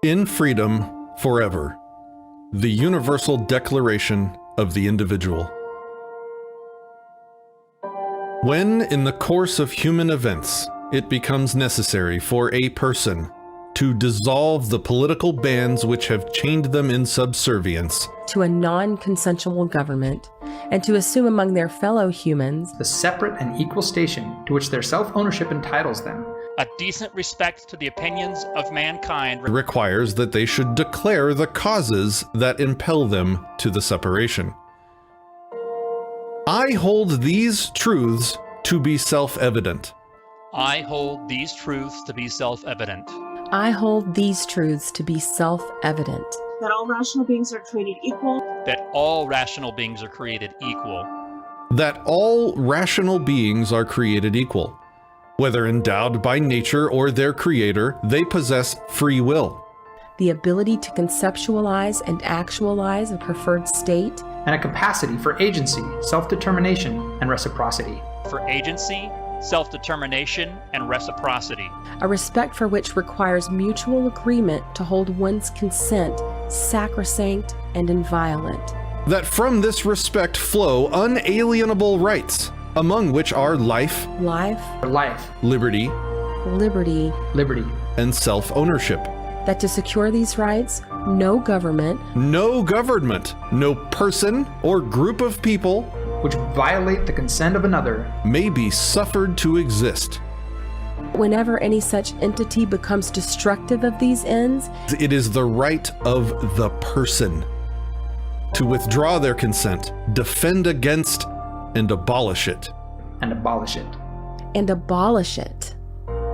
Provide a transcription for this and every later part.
In freedom forever. The Universal Declaration of the Individual. When, in the course of human events, it becomes necessary for a person to dissolve the political bands which have chained them in subservience to a non-consensual government, and to assume among their fellow humans the separate and equal station to which their self-ownership entitles them, a decent respect to the opinions of mankind requires that they should declare the causes that impel them to the separation. I hold these truths to be self-evident. I hold these truths to be self-evident. I hold these truths to be self-evident. That all rational beings are created equal. That all rational beings are created equal. That all rational beings are created equal. Whether endowed by nature or their creator, they possess free will. The ability to conceptualize and actualize a preferred state. and a capacity for agency, self-determination, and reciprocity. For agency, self-determination, and reciprocity. A respect for which requires mutual agreement to hold one's consent sacrosanct and inviolate. That from this respect flow unalienable rights, among which are life, Life, liberty, liberty, and self-ownership. that to secure these rights, no government, No person or group of people which violate the consent of another, may be suffered to exist. whenever any such entity becomes destructive of these ends, It is the right of the person to withdraw their consent, defend against, and abolish it. and abolish it. and abolish it.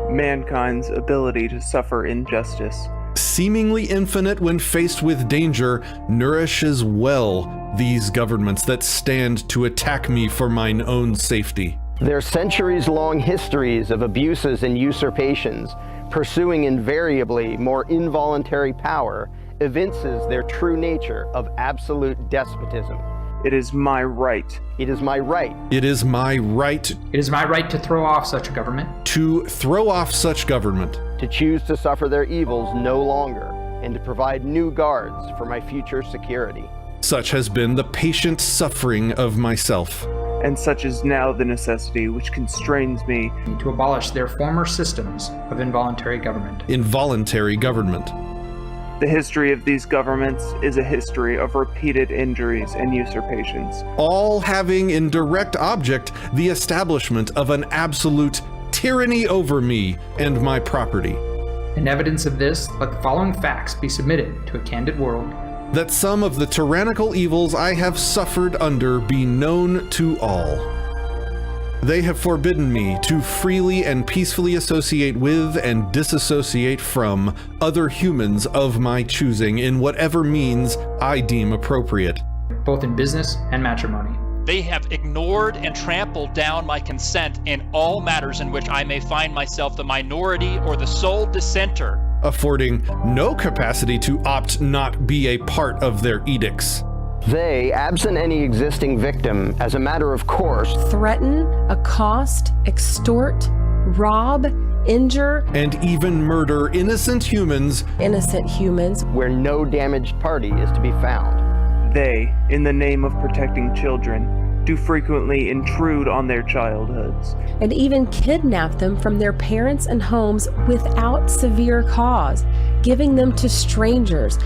Mankind's ability to suffer injustice. Seemingly infinite when faced with danger, nourishes well these governments that stand to attack me for mine own safety. Their centuries-long histories of abuses and usurpations, pursuing invariably more involuntary power, evinces their true nature of absolute despotism. It is my right. It is my right. It is my right It is my right to throw off such a government, to throw off such government, To choose to suffer their evils no longer, and to provide new guards for my future security. Such has been the patient suffering of myself. And such is now the necessity which constrains me. to abolish their former systems of involuntary government. Involuntary government. The history of these governments is a history of repeated injuries and usurpations. All having in direct object the establishment of an absolute tyranny over me and my property. In evidence of this, let the following facts be submitted to a candid world. That some of the tyrannical evils I have suffered under be known to all. They have forbidden me to freely and peacefully associate with and disassociate from other humans of my choosing in whatever means I deem appropriate. Both in business and matrimony. They have ignored and trampled down my consent in all matters in which I may find myself the minority or the sole dissenter, Affording no capacity to opt not be a part of their edicts. They, absent any existing victim, as a matter of course, Threaten, accost, extort, rob, injure And even murder innocent humans innocent humans, where no damaged party is to be found. They, in the name of protecting children, do frequently intrude on their childhoods. and even kidnap them from their parents and homes without severe cause, giving them to strangers,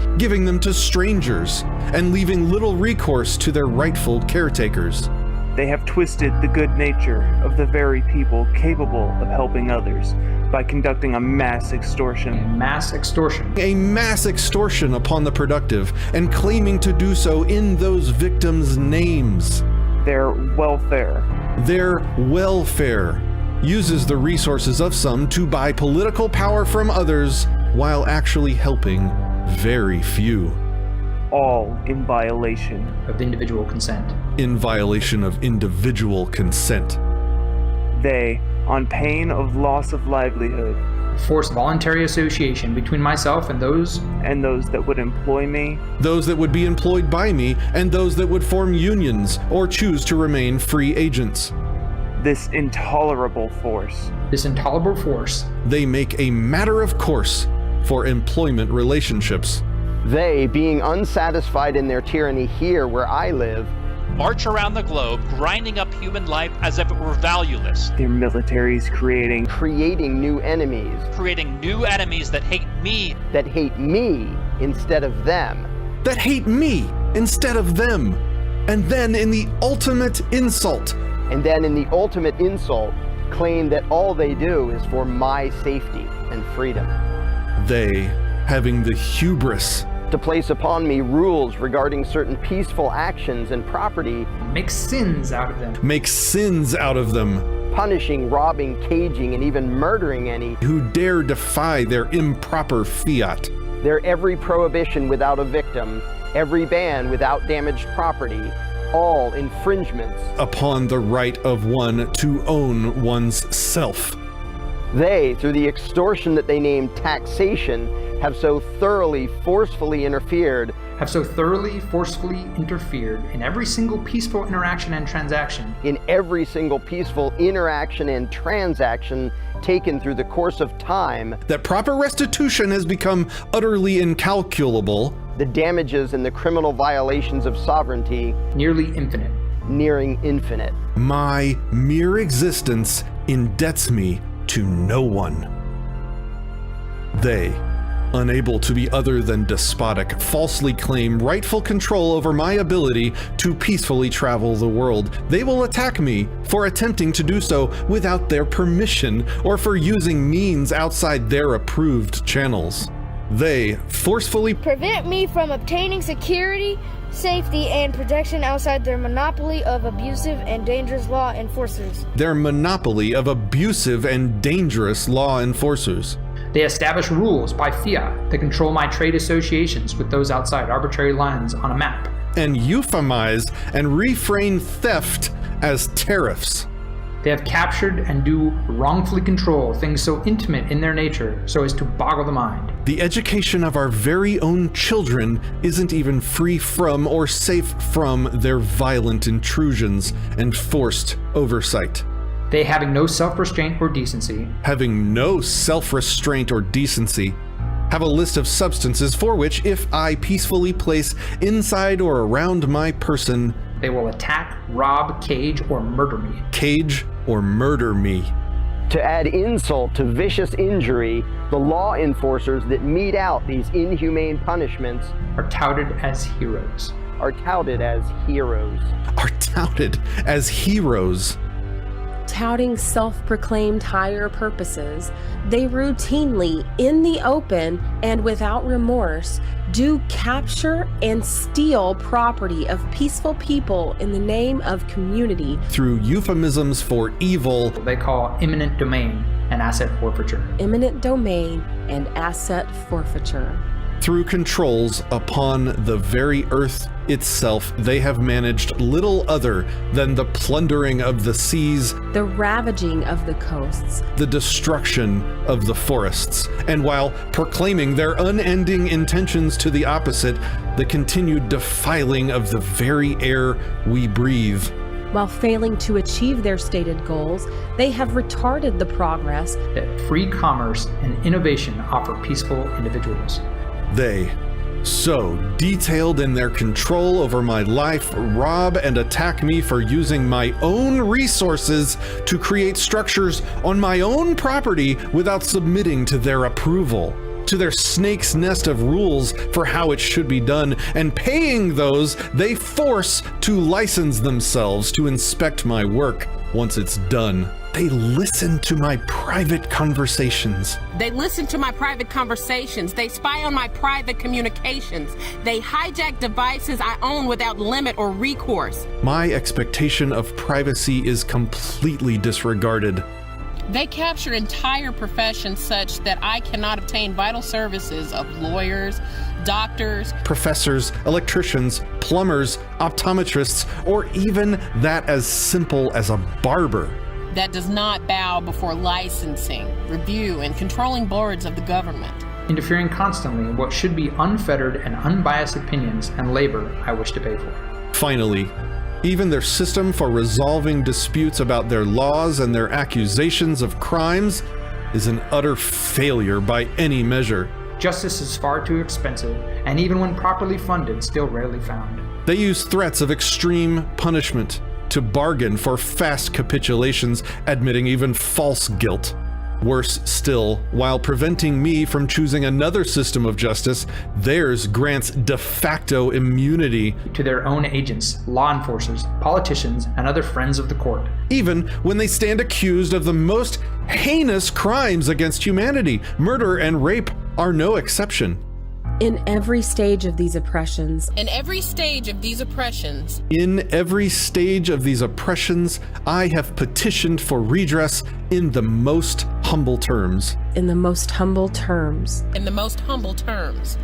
and leaving little recourse to their rightful caretakers. They have twisted the good nature of the very people capable of helping others by conducting a mass extortion. Mass extortion. A mass extortion upon the productive and claiming to do so in those victims' names. Their welfare. Their welfare uses the resources of some to buy political power from others while actually helping very few. All in violation. Of individual consent. In violation of individual consent. They, on pain of loss of livelihood, Force voluntary association between myself and those and those that would employ me, Those that would be employed by me and those that would form unions or choose to remain free agents. this intolerable force, this intolerable force They make a matter of course for employment relationships. They, being unsatisfied in their tyranny here where I live, march around the globe, grinding up human life as if it were valueless, Their militaries creating new enemies creating new enemies that hate me, that hate me instead of them. That hate me instead of them. And then in the ultimate insult, And then in the ultimate insult, claim that all they do is for my safety and freedom. they, having the hubris To place upon me rules regarding certain peaceful actions and property, Make sins out of them. make sins out of them, punishing, robbing, caging, and even murdering any, who dare defy their improper fiat. their every prohibition without a victim, every ban without damaged property, all infringements. Upon the right of one to own one's self. They, through the extortion that they name taxation, have so thoroughly, forcefully interfered Have so thoroughly, forcefully interfered in every single peaceful interaction and transaction in every single peaceful interaction and transaction taken through the course of time, That proper restitution has become utterly incalculable, the damages and the criminal violations of sovereignty nearly infinite. nearing infinite. my mere existence indebts me to no one. They, unable to be other than despotic, falsely claim rightful control over my ability to peacefully travel the world. They will attack me for attempting to do so without their permission or for using means outside their approved channels. They forcefully prevent me from obtaining security, safety, and protection outside their monopoly of abusive and dangerous law enforcers. their monopoly of abusive and dangerous law enforcers. They establish rules by fiat that control my trade associations with those outside arbitrary lines on a map. And euphemize and refrain theft as tariffs. They have captured and do wrongfully control things so intimate in their nature so as to boggle the mind. The education of our very own children isn't even free from or safe from their violent intrusions and forced oversight. They, having no self-restraint or decency, Having no self-restraint or decency, have a list of substances for which, if I peacefully place inside or around my person, they will attack, rob, cage, or murder me. cage or murder me. To add insult to vicious injury, the law enforcers that mete out these inhumane punishments Are touted as heroes. are touted as heroes. Are touted as heroes. Touting self-proclaimed higher purposes, they routinely, in the open and without remorse, do capture and steal property of peaceful people in the name of community. Through euphemisms for evil, They call eminent domain and asset forfeiture. Eminent domain and asset forfeiture. through controls upon the very earth itself, they have managed little other than the plundering of the seas, The ravaging of the coasts, the destruction of the forests, and while proclaiming their unending intentions to the opposite, the continued defiling of the very air we breathe. while failing to achieve their stated goals, they have retarded the progress That free commerce and innovation offer peaceful individuals. They, so detailed in their control over my life, rob and attack me for using my own resources to create structures on my own property without submitting to their approval, to their snake's nest of rules for how it should be done, and paying those they force to license themselves to inspect my work once it's done. They listen to my private conversations. They listen to my private conversations. They spy on my private communications. They hijack devices I own without limit or recourse. My expectation of privacy is completely disregarded. They capture entire professions such that I cannot obtain vital services of lawyers, doctors, Professors, electricians, plumbers, optometrists, or even that as simple as a barber. that does not bow before licensing, review, and controlling boards of the government. Interfering constantly in what should be unfettered and unbiased opinions and labor I wish to pay for. Finally, even their system for resolving disputes about their laws and their accusations of crimes is an utter failure by any measure. Justice is far too expensive, and even when properly funded, still rarely found. They use threats of extreme punishment to bargain for fast capitulations, admitting even false guilt. Worse still, while preventing me from choosing another system of justice, theirs grants de facto immunity To their own agents, law enforcers, politicians, and other friends of the court. even when they stand accused of the most heinous crimes against humanity. Murder and rape are no exception. In every stage of these oppressions, In every stage of these oppressions, In every stage of these oppressions, I have petitioned for redress in the most humble terms. in the most humble terms, in the most humble terms,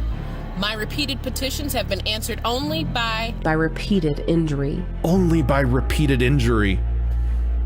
my repeated petitions have been answered only by repeated injury. Only by repeated injury.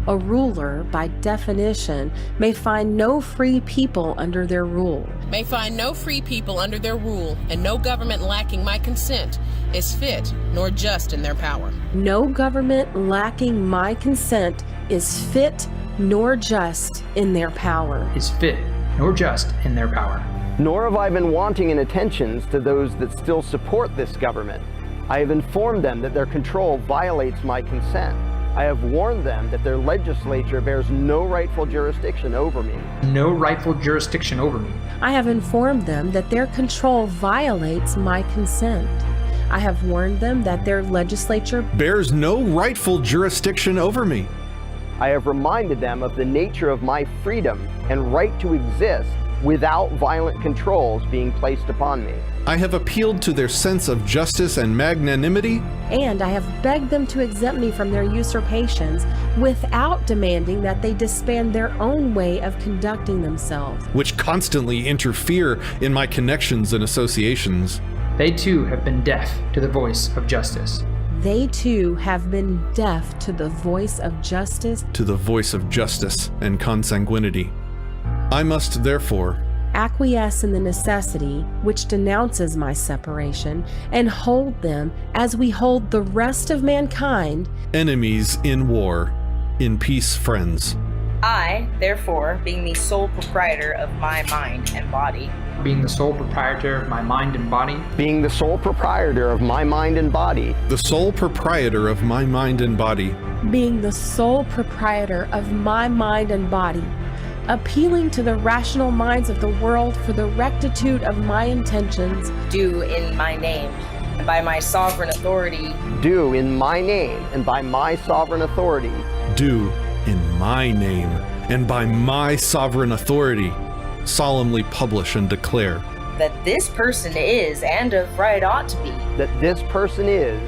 A ruler, by definition, may find no free people under their rule. may find no free people under their rule, and no government lacking my consent is fit nor just in their power. No government lacking my consent is fit nor just in their power. Is fit nor just in their power. Nor have I been wanting in attentions to those that still support this government. I have informed them that their control violates my consent. I have warned them that their legislature bears no rightful jurisdiction over me. No rightful jurisdiction over me. I have informed them that their control violates my consent. I have warned them that their legislature Bears no rightful jurisdiction over me. I have reminded them of the nature of my freedom and right to exist without violent controls being placed upon me. I have appealed to their sense of justice and magnanimity, and I have begged them to exempt me from their usurpations without demanding that they disband their own way of conducting themselves. which constantly interfere in my connections and associations. They too have been deaf to the voice of justice. They too have been deaf to the voice of justice, To the voice of justice and consanguinity. I must therefore acquiesce in the necessity which denounces my separation, and hold them as we hold the rest of mankind, enemies in war, in peace friends. I, therefore, being the sole proprietor of my mind and body, Being the sole proprietor of my mind and body, Being the sole proprietor of my mind and body, The sole proprietor of my mind and body, being the sole proprietor of my mind and body, appealing to the rational minds of the world for the rectitude of my intentions, do in my name, and by my sovereign authority, do in my name and by my sovereign authority, do in my name and by my sovereign authority, solemnly publish and declare that this person is, and of right ought to be, that this person is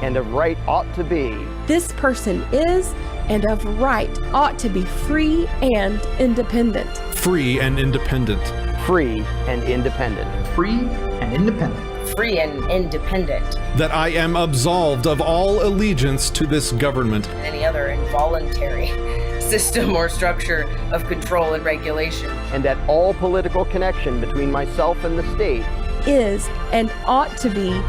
and of right ought to be, this person is and of right ought to be free and independent. free and independent, free and independent, free and independent. free and independent, that I am absolved of all allegiance to this government, and any other involuntary system or structure of control and regulation, and that all political connection between myself and the state Is and ought to be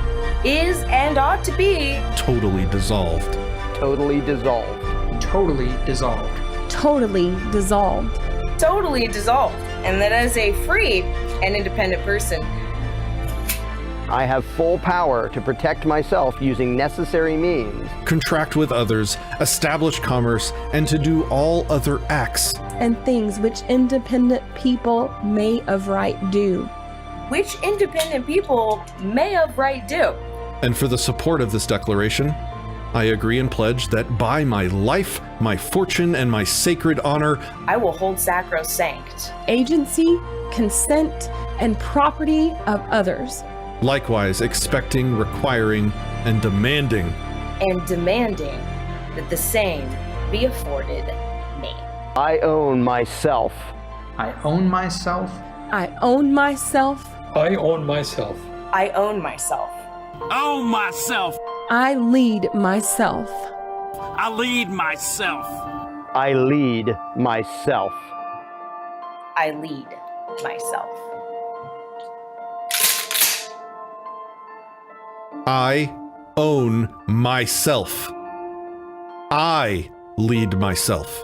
is and ought to be totally dissolved. totally dissolved. Totally dissolved. totally dissolved. totally dissolved, and that as a free and independent person, I have full power to protect myself using necessary means, Contract with others, establish commerce, and to do all other acts, And things which independent people may of right do. which independent people may of right do. and for the support of this declaration, I agree and pledge that by my life, my fortune, and my sacred honor, I will hold sacrosanct, Agency, consent, and property of others. likewise expecting, requiring, and demanding and demanding that the same be afforded me. I own myself. I own myself. I own myself. I own myself. I own myself. Own myself. I lead myself. I lead myself. I lead myself. I lead myself. I own myself. I lead myself.